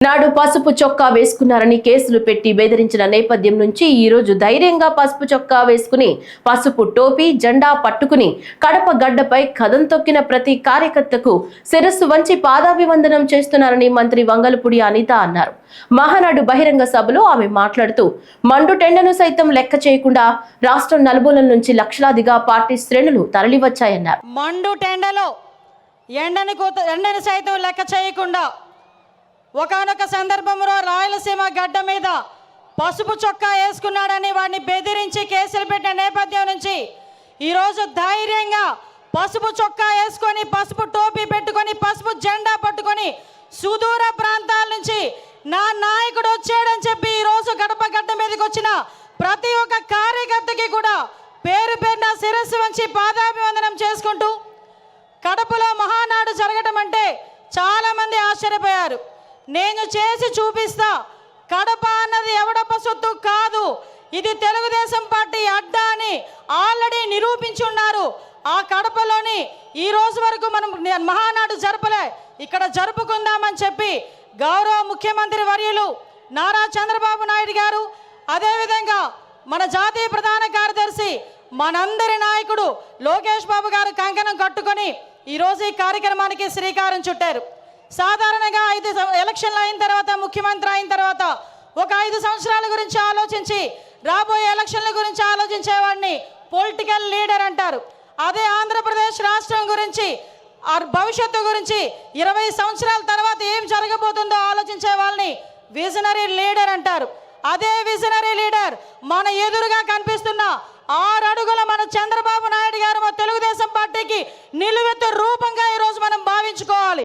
నాడు పసుపు చొక్కా వేసుకున్నారని కేసులు పెట్టి బెదిరించిన నేపథ్యం నుంచి ఈ రోజు ధైర్యంగా పసుపు చొక్కా వేసుకుని పసుపు టోపీ జెండా పట్టుకుని కడప గడ్డపై కదం తొక్కిన ప్రతి కార్యకర్తకు శిరస్సు వంచి పాదాభివందనం చేస్తున్నారని మంత్రి వంగలపూడి అనిత అన్నారు. మహానాడు బహిరంగ సభలో ఆమె మాట్లాడుతూ మండు టెండను సైతం లెక్క చేయకుండా రాష్ట్రం నలుమూలల నుంచి లక్షలాదిగా పార్టీ శ్రేణులు తరలివచ్చాయన్నారు. మండు టెండలో ఎండని సైతం లెక్క చేయకుండా ఒకనొక సందర్భంలో రాయలసీమ గడ్డ మీద పసుపు చొక్కా వేసుకున్నాడని వాడిని బెదిరించి కేసులు పెట్టిన నేపథ్యం నుంచి ఈరోజు ధైర్యంగా పసుపు చొక్కా వేసుకొని పసుపు టోపీ పెట్టుకొని పసుపు జెండా పట్టుకొని సుదూర ప్రాంతాల నుంచి నా నాయకుడు వచ్చాడని చెప్పి ఈరోజు గడప గడ్డ మీదకి వచ్చిన ప్రతి ఒక్క కార్యకర్తకి కూడా పేరు పేరున శిరస్సు వంచి పాదాభివందనం చేసుకుంటూ కడపలో మహానాడు జరగటం అంటే చాలామంది ఆశ్చర్యపోయారు. నేను చేసి చూపిస్తా, కడప అన్నది ఎవడప్ప సొత్తు కాదు, ఇది తెలుగుదేశం పార్టీ అడ్డా అని ఆల్రెడీ నిరూపించి ఉన్నారు. ఆ కడపలోని ఈ రోజు వరకు మనం మహానాడు జరపలే, ఇక్కడ జరుపుకుందామని చెప్పి గౌరవ ముఖ్యమంత్రి వర్యులు నారా చంద్రబాబు నాయుడు గారు, అదేవిధంగా మన జాతీయ ప్రధాన కార్యదర్శి మనందరి నాయకుడు లోకేష్ బాబు గారు కంకణం కట్టుకొని ఈరోజు ఈ కార్యక్రమానికి శ్రీకారం చుట్టారు. సాధారణంగా 5 ఎలక్షన్లు అయిన తర్వాత ముఖ్యమంత్రి అయిన తర్వాత ఒక 5 సంవత్సరాల గురించి ఆలోచించి రాబోయే ఎలక్షన్ల గురించి ఆలోచించేవాడిని పొలిటికల్ లీడర్ అంటారు. అదే ఆంధ్రప్రదేశ్ రాష్ట్రం గురించి భవిష్యత్తు గురించి 20 సంవత్సరాల తర్వాత ఏం జరగబోతుందో ఆలోచించే వాళ్ళని విజనరీ లీడర్ అంటారు. అదే విజనరీ లీడర్ మన ఎదురుగా కనిపిస్తున్న 6 అడుగుల మన చంద్రబాబు నాయుడు గారు తెలుగుదేశం పార్టీకి నిలువెత్తు రూపంగా ఈరోజు మనం భావించుకోవాలి.